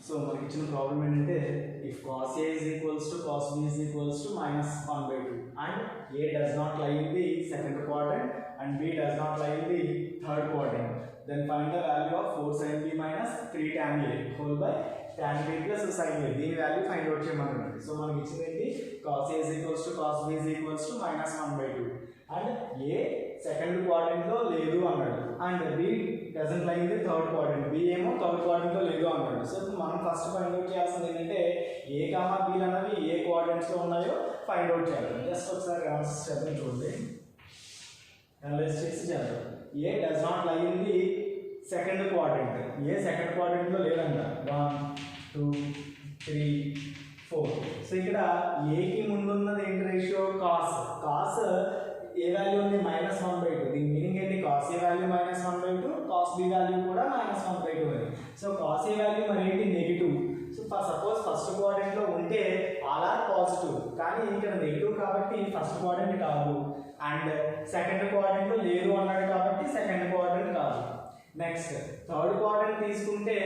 So మనకి ఇచ్చిన problem ఏంటంటే if cos A is equals to cos B is equals to minus 1/2 and A does not lie in the second quadrant and B does not lie in the third quadrant, then find the value of 4 sin B minus 3 tan A whole by tan B plus sin A. దీని value find out చేయమన్నాడు. So మనకి ఇచ్చింది ఏంటి cos A is equals to cos B is equals to minus 1/2 and A second quadrant లో లేదు అన్నాడు and B doesn't లై in the third quadrant, B ఏమో థర్డ్ క్వాడ్రంట్ లో లేదు అన్నాడు. సో ఇప్పుడు మనం ఫస్ట్ ఫైండ్ అవుట్ చేయాల్సింది ఏంటంటే A కామా B అనేవి ఏ క్వాడ్రంట్స్ లో ఉన్నాయో ఫైండ్ అవుట్ చేయాలి. జస్ట్ ఒకసారి ఆన్సర్స్ చేద్దాం చూడండి. అనలైజ్ చేసి చేద్దాం. A డస్ నాట్ లై in the second quadrant, A second quadrant లో లేదంట. 1 2 3 4. సో ఇక్కడ A కి ముందు ఉన్నది ఏంటి ratio cos. Cos A value ఉంది -1/2. దీని మీనింగ్ ఏంటి cos A value -1/2, cos B value కూడా -1/2 అని. సో cos A వాల్యూ మరి ఏంటి negative. So suppose first quadrant లో ఉంటే ఆల్ ఆర్ పాజిటివ్, కానీ ఇక్కడ నెగిటివ్ కాబట్టి ఫస్ట్ క్వాడ్రంట్ కాదు అండ్ సెకండ్ క్వాడ్రంట్ లో లేదు అన్నాడు కాబట్టి సెకండ్ క్వాడ్రంట్ కాదు. నెక్స్ట్ థర్డ్ క్వాడ్రంట్ తీసుకుంటే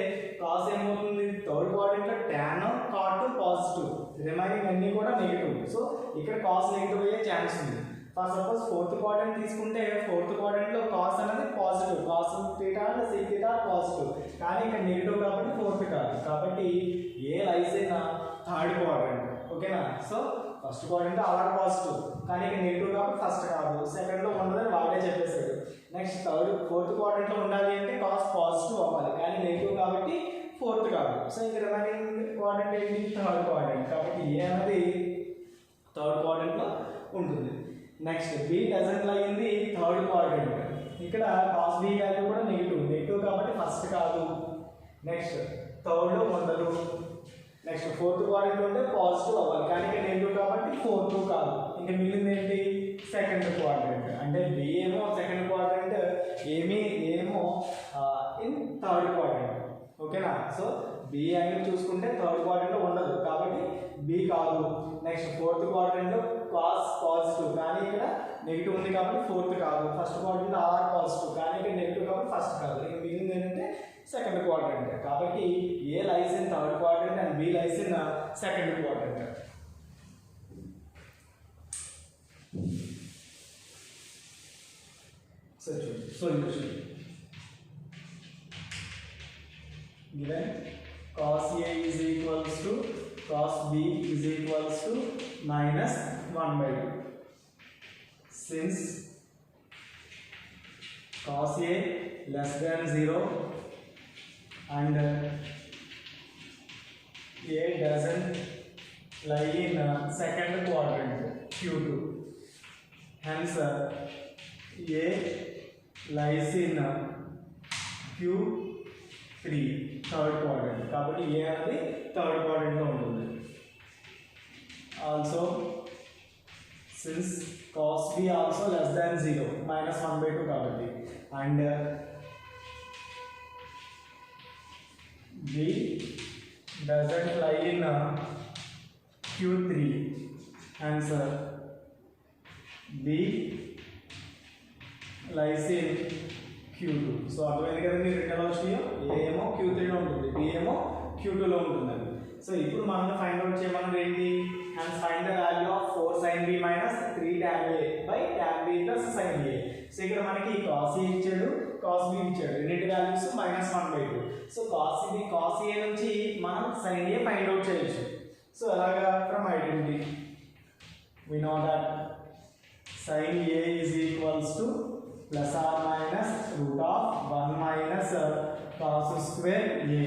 కాస్ ఏమవుతుంది, థర్డ్ క్వాడ్రంట్ లో tan cot పాజిటివ్, రిమైనింగ్ అన్ని కూడా నెగిటివ్. సో ఇక్కడ కాస్ నెగిటివ్ అయ్యే ఛాన్స్ ఉంది. ఫర్ సపోజ్ ఫోర్త్ క్వాడ్రంట్ తీసుకుంటే ఫోర్త్ క్వాడ్రంట్ లో కాస్ అనేది positive, cos theta and seek theta positive, కానీ ఇక్కడ నెగిటివ్ కాబట్టి ఫోర్త్ కాదు. కాబట్టి A lies in third quadrant. ఓకేనా. So first quadrant already positive, కానీ ఇక్కడ నెగిటివ్ కాబట్టి ఫస్ట్ కాదు, సెకండ్ లో ఉండదని వాడే చెప్పేశాడు. నెక్స్ట్ ఫోర్త్ క్వాడ్రంట్ లో ఉండాలి అంటే కాస్ పాజిటివ్ అవ్వాలి, కానీ నెగిటివ్ కాబట్టి ఫోర్త్ కాదు. సో ఇక్కడ రిమైనింగ్ క్వాడ్రంట్ ఏంటి, థర్డ్ క్వాడ్రంట్. కాబట్టి ఏ అనేది థర్డ్ క్వాడ్రంట్ లో ఉంటుంది. నెక్స్ట్ B డజంట్ లై ఇన్ ది థర్డ్ క్వాడ్రంట్. ఇక్కడ cos B వాల్యూ కూడా నెగిటివ్ కాబట్టి ఫస్ట్ కాదు. నెక్స్ట్ థర్డ్ లో ఉండదు. నెక్స్ట్ ఫోర్త్ క్వాడ్రంట్ ఉంటే పాజిటివ్ అవ్వాలి, కానీ ఇక్కడ నెగిటివ్ కాబట్టి ఫోర్త్ కాదు. ఇంకా మిగిలింది ఏంటి, సెకండ్ క్వాడ్రంట్. అంటే B ఏమో సెకండ్ క్వాడ్రంట్, ఏమో ఇన్ థర్డ్ క్వాడ్రంట్. ఓకేనా. సో B యాంగిల్ చూసుకుంటే థర్డ్ క్వాడ్రంట్ లో ఉండదు కాబట్టి B కాదు. నెక్స్ట్ ఫోర్త్ క్వాడ్రంట్ లో కాస్ పాజిటివ్, కానీ ఇక్కడ నెగిటివ్ ఉంది కాబట్టి ఫోర్త్ కాదు. ఫస్ట్ క్వాడ్రంట్ ఆర్ పాజిటివ్, కానీ ఇక్కడ నెగిటివ్ కాబట్టి ఫస్ట్ కాదు. ఇక మిగిలింది ఏంటంటే సెకండ్ క్వాడ్రంట్. కాబట్టి A lies in third quadrant and B lies in second quadrant. Solution given cos A is equals to cos B is equals to minus 1/2. Since cos A less than 0 and A doesn't lie in second quadrant Q2, hence A lies in Q3 third quadrant. కాబట్టి ఏ అనేది third quadrant లో ఉంటుంది. Also since cos B also less than 0 -1/2 కాబట్టి and B doesn't లై in Q3, answer B lies in Q2. So అర్థమైంది కదండి రెండు ఎలా వచ్చినాయో. ఏ ఏమో Q3 లో ఉంటుంది, B ఏమో Q2 లో ఉంటుందండి. సో ఇప్పుడు మనం ఫైండ్ అవుట్ చేయమన్నది ఏంటి, and find the value of 4 sin B minus 3 tan A by tan B plus sin A. So ఇక్కడ మనకి cos A ఇచ్చాడు, cos B ఇచ్చాడు, రెండింటి వాల్యూస్ -1/2. సో cos A నుంచి మనం sin A ఫైండ్ అవుట్ చేయొచ్చు. So అలాగా from identity we know that sin A is equals to plus or minus root of 1 minus cos square A.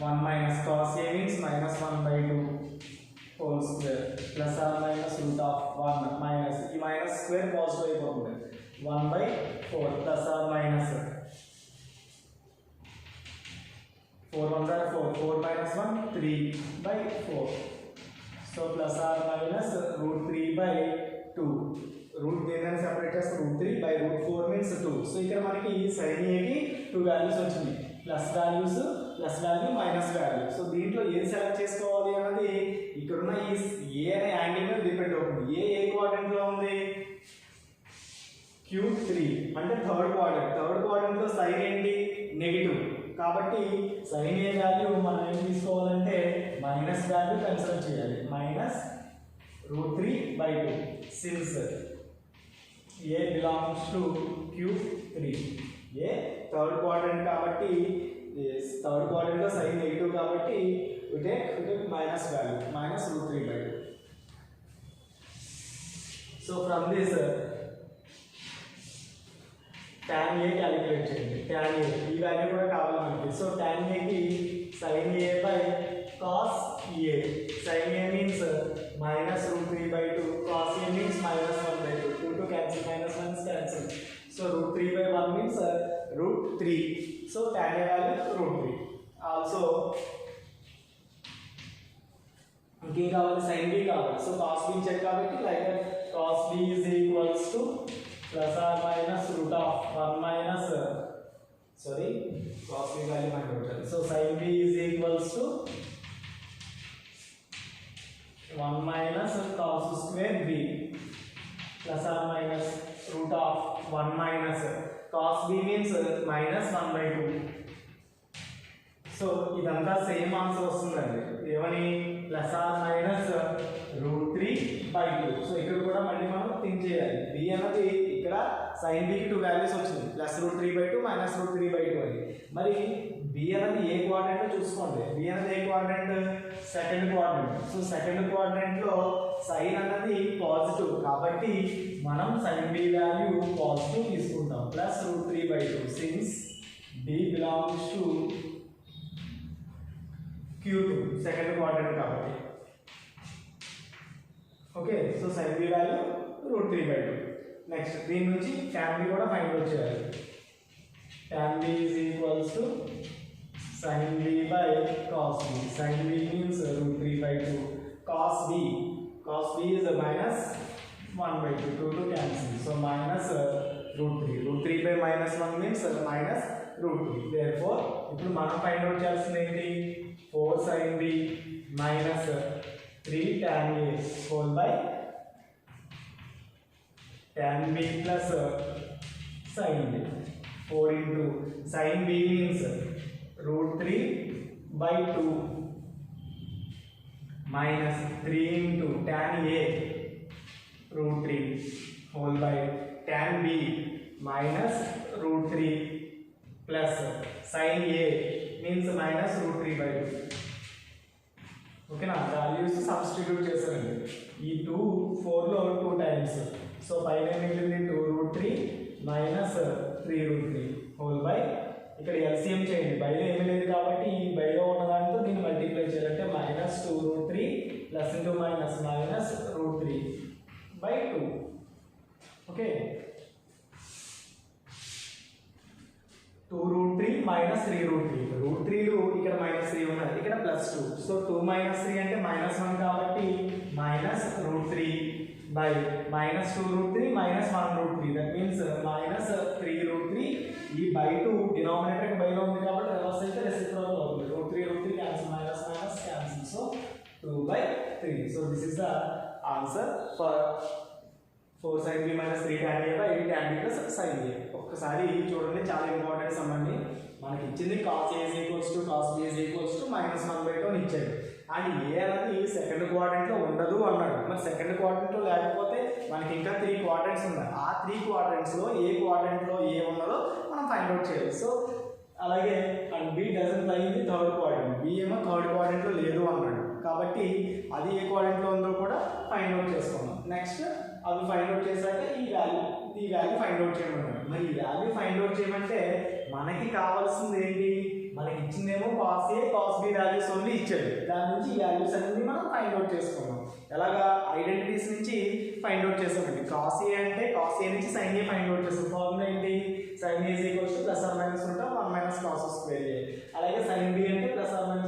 1 minus cos A means -1/2 whole square plus or minus root of 1 minus ఈ minus square positive అయిపోతుంది 1/4 plus or minus 4 1s are 4, 4 minus 1 3/4. So plus or minus root 3/2. Root దేనిని separate చేస్తే root 3 by root 4 means 2. So ఇక్కడ మనకి sin A కి 2 values వచ్చినాయి, plus values, plus value, minus value. So దీంట్లో ఏది select చేసుకోవాలి అన్నది ఇక్కడున్న ఈ A అనే యాంగిల్ మీద డిపెండ్ అవుతుంది. ఏ క్వాడ్రంట్ లో ఉంది, Q3 అంటే థర్డ్ క్వాడ్రంట్. థర్డ్ క్వాడ్రంట్ లో సైన్ ఏంటి, నెగిటివ్. కాబట్టి sin a వాల్యూ మనం ఏం తీసుకోవాలంటే మైనస్ వాల్యూ కన్సిడర్ చేయాలి, -√3/2 since a belongs to Q3. a third quadrant కాబట్టి థర్డ్ క్వాడ్రంట్ లో sin నెగిటివ్ కాబట్టి we take minus value -√3/2. So from this tan a calculate చేయండి. tan a ఈ వాల్యూ కూడా కావాలి మనకి. సో tan a కి sin a by cos a. sin a means -√3/2, cos a means -1/2. 2 cancel, -1 cancel. So √3/1 means √3. So tan a value √3. Also ఇంకేం కావాలి, sin b కావాలి. So cos b check కాబట్టి like cos b is equals to plus or minus root of 1 minus cos b value find out. So sin b is equals to 1 minus cos square b plus or minus root of 1 minus cos b means -1/2. So ఇదంతా same answer వస్తుందండి. ఏమని plus are minus √3/2. So ఇక్కడ కూడా మళ్ళీ మనం think చేయాలి. b అన్నది ఇక్కడ sin b కి 2 వాల్యూస్ వచ్చింది, +√3/2 -√3/2 అని. మరి b అన్నది ఏ క్వాడ్రంట్ చూసుకోండి. b అన్నది ఏ quadrant, second quadrant. So second quadrant లో sin అన్నది పాజిటివ్ కాబట్టి మనం sin b వాల్యూ పాజిటివ్ తీసుకుంటాం, +√3/2 since b belongs to Q2 second quadrant కాబట్టి. Okay, so sin b value √3/2. Next దీని నుంచి tan b కూడా ఫైండ్ అవుట్ చేయాలి. tan b is equals to sin b by cos b. sin b means √3/2. cos b is -1/2. 2 cancel. So -√3. √3/-1 means -√3. Therefore ఇప్పుడు మనం find out చేయాల్సింది ఏంటి, 4 sin b -3 tan a whole by tan b plus sin b. 4 into sin b means √3/2 minus 3 into tan a √3 whole by tan b minus √3 plus sin a means -√3/2. ఓకేనా, values substitute చేశారండి. ఈ 2 4 లో 2 times. So పైన మిగిలింది 2√3 -3√3 whole by ఇక్కడ LCM చేయండి. బైలో ఏమీ లేదు కాబట్టి ఈ బైలో ఉన్న దాంతో దీన్ని మల్టిప్లై చేయాలంటే -2√3 ప్లస్ ఇంటూ మైనస్ -√3/2. ఓకే, 2√3 -3√3. √3లు ఇక్కడ -3 ఉన్నది, ఇక్కడ +2. సో 2 -3 అంటే -1 కాబట్టి -√3 by -2√3 -1√3. That means -3√3. ఈ /2 డినామినేటర్ కి బైలో ఉంది కాబట్టి రివర్స్ అయితే రెసిప్రోకల్ అవుతుంది. √3 cancel, minus cancel. So 2/3. So this is the answer for 4 sin b -3 tan a by 8 tan b plus sin a. ఒక్కసారి చూడండి, చాలా ఇంపార్టెంట్ సమ్ అండి. మనకి ఇచ్చింది cos a = cos b = -1/2 అని ఇచ్చాడు. అండ్ ఏ అనేది సెకండ్ క్వాడ్రంట్ లో ఉండదు అన్నాడు. మరి సెకండ్ క్వాడ్రంట్ లో లేకపోతే మనకి ఇంకా 3 క్వాడ్రంట్స్ ఉన్నాయి. ఆ 3 క్వాడ్రంట్స్ లో ఏ క్వాడ్రంట్ లో ఏ ఉన్నదో మనం ఫైండ్ అవుట్ చేయాలి. సో అలాగే అండ్ b డజంట్ లై in the third quadrant. b ఏమో థర్డ్ క్వాడ్రంట్ లో లేదు అన్నాడు కాబట్టి అది ఏ క్వాడ్రంట్ లో ఉందో కూడా ఫైండ్ అవుట్ చేసుకుందాం. నెక్స్ట్ అవి ఫైండ్ అవుట్ చేశాక ఈ వాల్యూ ఫైండ్ అవుట్ చేయమన్నాడు. మరి ఈ వాల్యూ ఫైండ్ అవుట్ చేయమంటే మనకి కావాల్సింది ఏంటి, మనకి ఇచ్చిందేమో cos a cos b values only ఇచ్చాడు. దాని నుంచి ఈ వాల్యూస్ అన్ని మనం ఫైండ్ అవుట్ చేసుకున్నాం. ఎలాగా, ఐడెంటిటీస్ నుంచి ఫైండ్ అవుట్ చేసామండి. cos a అంటే cos a నుంచి sin a ఫైండ్ అవుట్ చేసాం. ఫార్ములా ఏంటి, sin a = +or - (1 - cos square a). అలాగే sin b అంటే +or - (1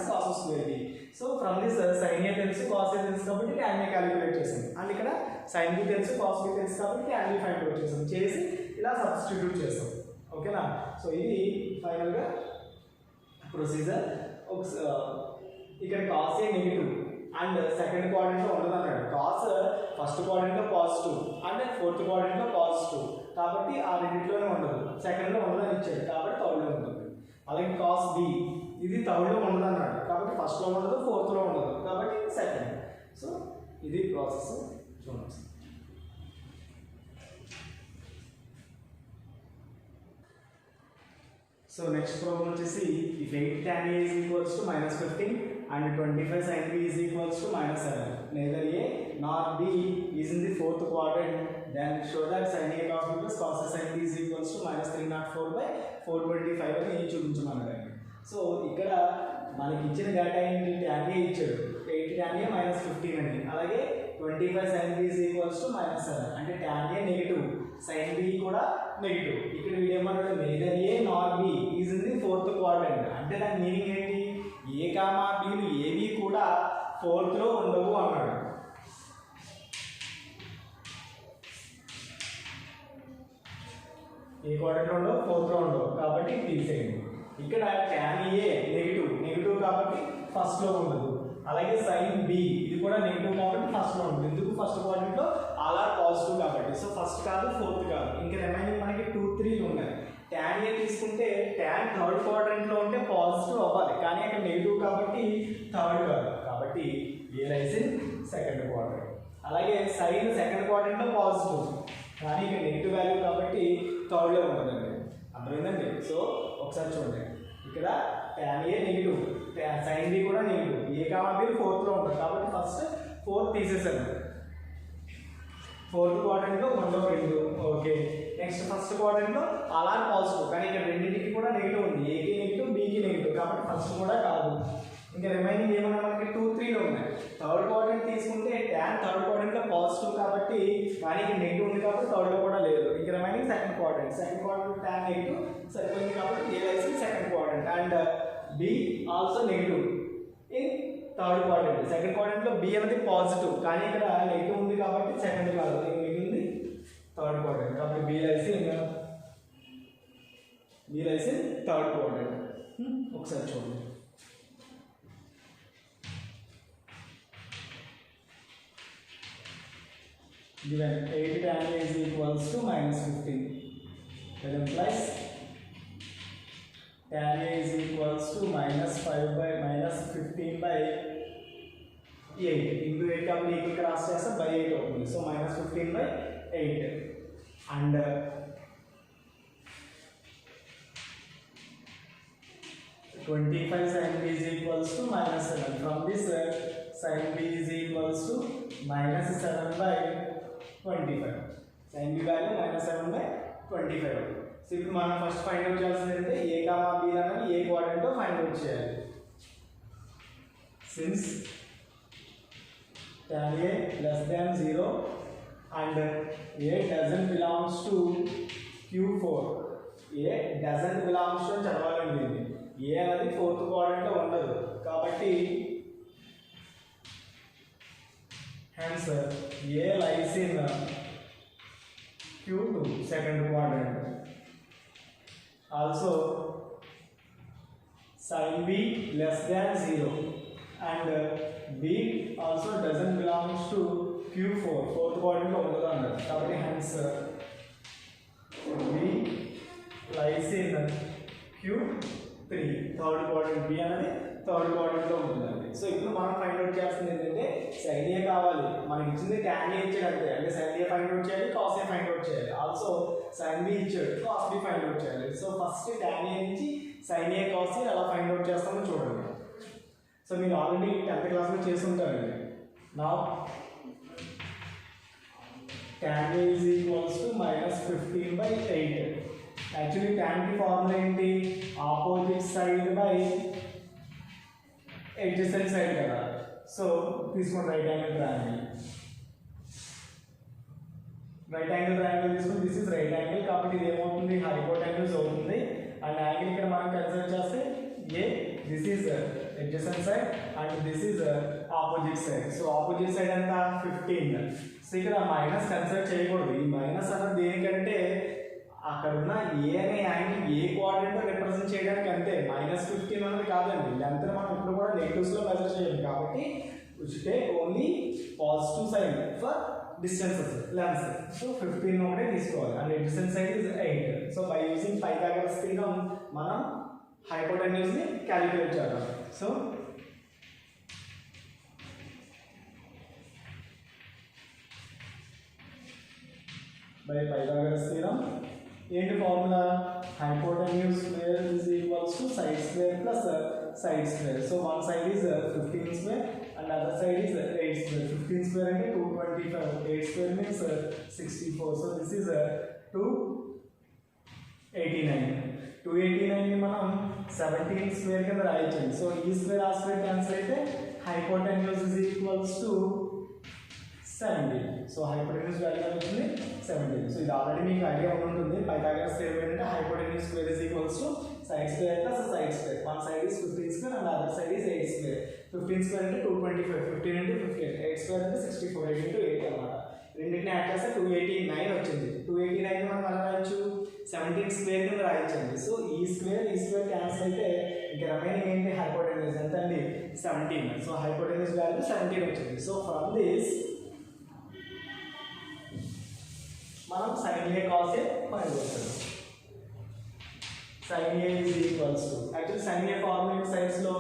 - cos square b). So from this sin a తెలుసు, cos a తెలుసు కాబట్టి tan a క్యాలిక్యులేట్ చేసాం. అండ్ ఇక్కడ sin b తెలుసు, cos b తెలుసు కాబట్టి tan b ఫైండ్ అవుట్ చేసాం. చేసి ఇలా సబ్స్టిట్యూట్ చేసాం. ఓకేనా, సో ఇది ఫైనల్ గా ప్రొసీజర్. ఇక్కడ cos a negative and second quadrant లో ఉండదు అన్నాడు. cos ఫస్ట్ క్వాడ్రంట్ లో పాజిటివ్ అండ్ ఫోర్త్ క్వాడ్రంట్ లో పాజిటివ్ కాబట్టి ఆ రెండింటిలోనే ఉండదు. సెకండ్ లో ఉండదని ఇచ్చాడు కాబట్టి థర్డ్ లో ఉంటుంది. అలాగే కాస్ బి ఇది థర్డ్లో ఉండదు అన్నాడు, కాబట్టి ఫస్ట్లో ఉండదు, ఫోర్త్లో ఉండదు, కాబట్టి సెకండ్. సో ఇది ప్రాసెస్ చూడండి. సో నెక్స్ట్ ప్రాబ్లం వచ్చేసి if 8 tan A is equals to -15 and 25 sin B is equals to -7, neither A nor B is in the fourth quadrant, then show that sin A cos B plus cos A sin B is equals to -304/425 అని చూపించమన్నాడు. So ఇక్కడ మనకి ఇచ్చిన data ఏంటి, tan A ఇచ్చాడు 8 tan A -15 అని, అలాగే 25 sin B is equals to -7 అంటే tan A negative, sin B కూడా నెగిటివ్. ఇక్కడ వీడేమన్నాడు, neither A nor B is in the fourth quadrant అంటే దాని మీనింగ్ ఏంటి, A కామా Bలు ఏవి కూడా ఫోర్త్లో ఉండవు అన్నాడు. ఏ క్వాడ్రంట్లో ఉండవు, ఫోర్త్లో ఉండవు, కాబట్టి తీసేయండి. ఇక్కడ tan A నెగిటివ్ కాబట్టి ఫస్ట్లో ఉండదు, అలాగే sin B ఇది కూడా నెగిటివ్ కాబట్టి ఫస్ట్లో ఉంటుంది. ఎందుకు, ఫస్ట్ క్వాడ్రంట్లో ఆల్ ఆర్ పాజిటివ్ కాబట్టి. సో ఫస్ట్ కాదు, ఫోర్త్ కాదు, ఇంకా రిమైనింగ్ మనకి 2, 3 ఉన్నాయి. tan A తీసుకుంటే tan థర్డ్ క్వాడ్రంట్లో ఉంటే పాజిటివ్ అవ్వాలి, కానీ అక్కడ నెగిటివ్ కాబట్టి థర్డ్ కాదు, కాబట్టి A lies in second quadrant. అలాగే sin సెకండ్ క్వాడ్రంట్లో పాజిటివ్, కానీ ఇక్కడ నెగిటివ్ వాల్యూ కాబట్టి థర్డ్లో ఉంటుందండి. అర్థమైందండి. సో ఒకసారి చూడండి, ఇక్కడ tan A negative, sin B కూడా నెగిటివ్, A కామా B ఫోర్త్లో ఉంటుంది, కాబట్టి ఫస్ట్ ఫోర్త్ తీసేసాను. ఫోర్త్ క్వాడ్రంట్లో 1, 2 ఓకే. నెక్స్ట్ ఫస్ట్ క్వాడ్రంట్లో ఆల్ ఆర్ పాజిటివ్, కానీ ఇక్కడ రెండింటికి కూడా నెగిటివ్ ఉంది, ఏకి నెగిటివ్, బీకి నెగిటివ్, కాబట్టి ఫస్ట్ కూడా కాదు. ఇంకా రిమైనింగ్ ఏమన్నా మనకి 2, 3లో ఉన్నాయి. థర్డ్ క్వాడ్రంట్ తీసుకుంటే tan థర్డ్ క్వాడ్రంట్లో పాజిటివ్ కాబట్టి, కానీ ఇక్కడ నెగిటివ్ ఉంది కాబట్టి థర్డ్లో కూడా లేదు. ఇంకా remaining second quadrant tan negative సరిపోయింది కాబట్టి A lies in second quadrant and B also negative in third quadrant. Second క్వాడ్రంట్లో B అనేది పాజిటివ్, కానీ ఇక్కడ నెగిటివ్ ఉంది కాబట్టి సెకండ్ కాదు, మిగిలింది థర్డ్ క్వాడ్రంట్, కాబట్టి B lies in third quadrant. ఒకసారి చూడండి, given 8 tan A is equals to -15, that implies tan A is equals to -15/8 into 8 కాబట్టి ఈక్వల్ క్రాస్ చేస్తే by 8 అవుతుంది. So -15/8 and 25 sin B is equals to -7. From this sin B is equals to -7/25. sin B value -7/25. So ఇప్పుడు మనం first find out చేయాల్సింది ఏంటంటే A comma B అనేది ఏ క్వాడ్రంట్లో find out చేయాలి. Since tan A less than 0 and A doesn't belongs to Q4. A doesn't belongs to చదవాలండి. A అనేది fourth క్వాడ్రంట్లో ఉండదు, కాబట్టి hence A lies in Q2 second quadrant. Also sin B less than 0 and B also doesn't belongs to Q4 fourth quadrant లో ఉండదు అన్నారు, కాబట్టి hence B lies in Q3 third quadrant. B అనేది third క్వాడ్రంట్లో ఉంటుందండి. So ఇప్పుడు మనం find out చేయాల్సింది ఏంటంటే sin A కావాలి, మనకి ఇచ్చింది tan A ఇచ్చాడు అంతే, అంటే sin A ఫైండ్ అవుట్ చేయాలి, cos A ఫైండ్ అవుట్ చేయాలి. ఆల్సో sin B ఇచ్చాడు, cos B ఫైండ్ అవుట్ చేయాలి. సో ఫస్ట్ tan A నుంచి sin A cos A ఎలా ఫైండ్ అవుట్ చేస్తామో చూడండి. సో మీరు ఆల్రెడీ 10th క్లాస్లో చేస్తుంటారండి. నా tan A is equals to -15/8. Actually tan కి ఫార్ములా ఏంటి, opposite side by adjacent side కదా. సో తీసుకోండి రైట్ యాంగిల్ ట్రయాంగిల్ తీసుకుని దిస్ ఇస్ రైట్ యాంగిల్, కాబట్టి ఇది ఏమవుతుంది, హైపోటెన్యూస్ అవుతుంది. అండ్ యాంగిల్ ఇక్కడ మనం కన్సిడర్ చేస్తే ఏ this is adjacent side and this is opposite side. So opposite side ఎంత 15. సో ఇక్కడ మైనస్ కన్సిడర్ చేయకూడదు. ఈ మైనస్ అన్నది దేనికంటే అక్కడ ఉన్న ఏ అనే యాంగిల్ ఏ క్వాడ్రంట్ రిప్రజెంట్ చేయడానికి అంతే, -15 అనేది కాదండి. లెంత్ మనం ఇప్పుడు కూడా నెగిటివ్స్లో మెజర్ చేయాలి, కాబట్టి take only positive side for distances lens. So 15 ఒకటే తీసుకోవాలి and adjacent side is 8. So by using Pythagoras theorem మనం హైపోటెన్యూస్ ని క్యాలిక్యులేట్ చేద్దాం. సో by Pythagoras theorem ఏంటి formula hypotenuse square is equals to side square plus side square. So one side is 15 square and other side is 8 square. 15 square అంటే 225, 8 square means 64. So this is 289. 289 ని మనం 17 square కింద రాయొచ్చు. So ఈ square ఆ square cancel అయితే hypotenuse is equals to 17. So hypotenuse value వచ్చింది 17. So ఇది ఆల్రెడీ మీకు ఐడియా ఉంటుంది. పైథాగరస్ థియరమ్ ఏంటంటే hypotenuse square is equals to side square plus side square. One side is 15 square and other side is 8 square. 15 square అంటే 225, 15 into 15, 8 square అంటే 64, 8 into 8 అన్నమాట. రెండింటిని add చేస్తే 289 వచ్చింది. 289 మనం ఎలా రాయొచ్చు? 17 స్క్వేర్ కింద రాయొచ్చండి. సో ఈ స్క్వేర్ క్యాన్సిల్ అయితే ఇంకా రిమైనింగ్ ఏంటి? హైపోటెన్యూస్ ఎంత అండి? 17. సో హైపోటెన్యూస్ వాల్యూ 17 వచ్చింది. సో ఫ్రమ్ దిస్ మనం sin A cos A find చేస్తాం. sin A is equals to actually sin A formula sides లో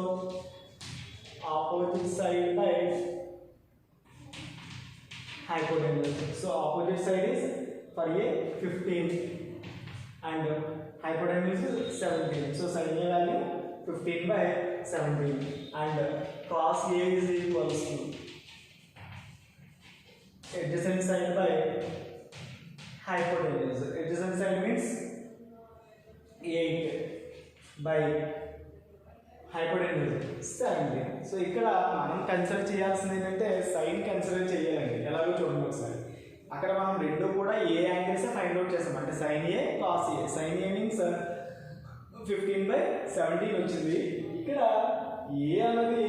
opposite side by hypotenuse. So opposite side is for A 15 and hypotenuse is 17. So sin A value 15 by 17 and cos A is equals to adjacent side by hypotenuse. Adjacent side means 8 by hypotenuse 17. So ఇక్కడ మనం consider చేయాల్సింది ఏంటంటే sign consider చేయాలండి. ఎలాగో చూడండి ఒకసారి. అక్కడ మనం రెండు కూడా ఏ యాంగిల్స్ ఫైండ్ అవుట్ చేస్తాం. అంటే sin A cos A. sin A means 15 by 17 వచ్చింది. ఇక్కడ A అనేది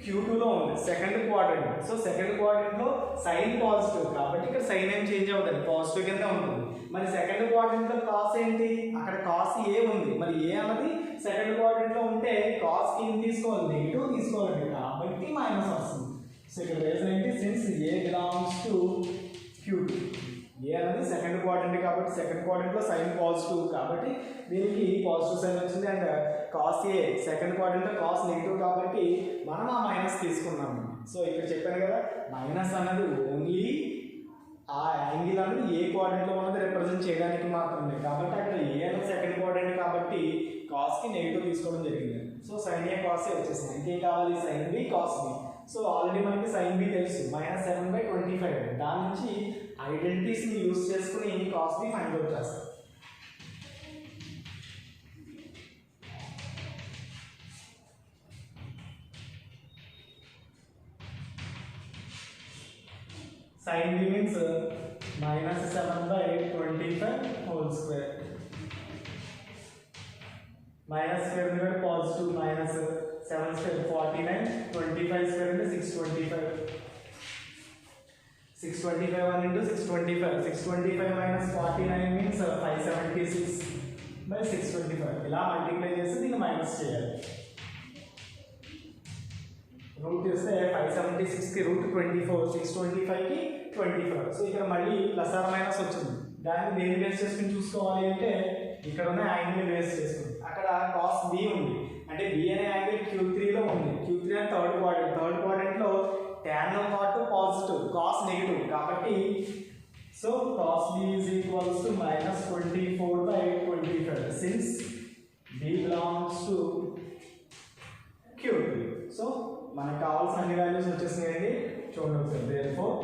Q2 లో ఉంది, second quadrant. So second quadrant లో సైన్ పాజిటివ్ కాబట్టి ఇక్కడ సైన్ ఏం చేంజ్ అవుతుంది, పాజిటివ్ కింద ఉంటుంది. మరి సెకండ్ క్వాడ్రంట్ లో కాస్ ఏంటి? అక్కడ కాస్ ఏ ఉంది. మరి ఏ అన్నది సెకండ్ క్వాడ్రంట్ లో ఉంటే కాస్ కి ఏం తీసుకోవాలి? నెగిటివ్ తీసుకోవాలండి. కాబట్టి మైనస్ వస్తుంది. సో ఇక్కడ రీజన్ ఏంటి? Since a belongs to Q2. ఏ అనేది సెకండ్ క్వాడ్రంట్ కాబట్టి సెకండ్ క్వాడ్రంట్ లో సైన్ పాజిటివ్ కాబట్టి దీనికి పాజిటివ్ సైన్ వచ్చింది. And cos A second quadrant లో కాస్ నెగిటివ్ కాబట్టి మనం ఆ మైనస్ తీసుకున్నాము. సో ఇక్కడ చెప్పాను కదా, మైనస్ అన్నది ఓన్లీ ఆ యాంగిల్ అనేది ఏ క్వాడ్రంట్ లో ఉన్నది రిప్రజెంట్ చేయడానికి మాత్రమే. కాబట్టి అక్కడ ఏ అనేది సెకండ్ క్వాడ్రంట్ కాబట్టి కాస్ కి నెగిటివ్ తీసుకోవడం జరిగింది. So sine A cos A వచ్చేసింది. ఇంకేం కావాలి? Sine B cos B. So already మనకి సైన్ బి తెలుసు, -7/25. దాని నుంచి ఐడెంటిటీస్ ని యూజ్ చేసుకుని కాస్ బి ఫైండ్ అవుట్ చేస్తాం. sin b means -7/25 whole square. Minus square means positive, minus 7 square 49, 25 square into 625. 625 1 into 625. 625 minus 49 means 576 by 625. ఇలా multiply చేసి దీన్ని మైనస్ చేయాలి. రూట్ చేస్తే 576 కి రూట్ 24, 625 కి 25. సో ఇక్కడ మళ్ళీ ప్లస్ ఆర్ మైనస్ వచ్చింది. దాన్ని దేని బేస్ చేసుకుని చూసుకోవాలి అంటే ఇక్కడ ఉన్న యాంగిల్ బేస్ చేసుకుని. అక్కడ కాస్ బి ఉంది అంటే బి అనే యాంగిల్ Q3 లో ఉంది. Q3 అంటే థర్డ్ క్వాడ్రంట్ లో tan part positive, cos negative కాబట్టి so cos B is equals to -24/25 since B belongs to Q3. So మనకు కావాల్సిన అన్ని వాల్యూస్ వచ్చేసినాయండి. చూడండి ఒకసారి. therefore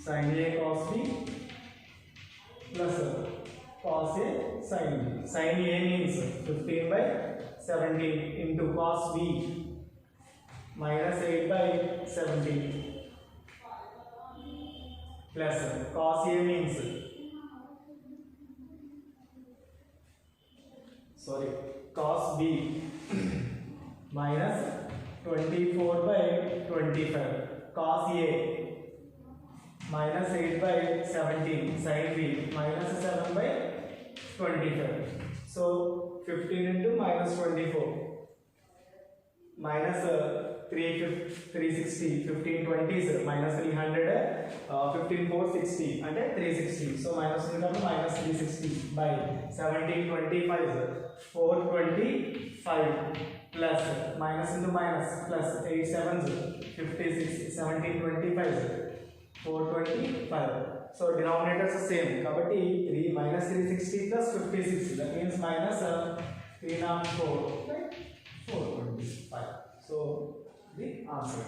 sin A cos B plus cos A sin B. Sin A means 15/17 into cos B -8/17 plus cos A means cos B minus 24/25 cos A minus 8/17 sin B minus 7/25. So 15 into -24 minus 360, 15 20s minus 300, 15 4 60 అంటే 360. So minus ఉంటుంది minus 360 by 17 25s 425 plus minus into minus plus 8 7s 56, 17 25s 425. So denominators are same కాబట్టి 3 minus 360 plus 56, that means minus 304 by 425. So the answer.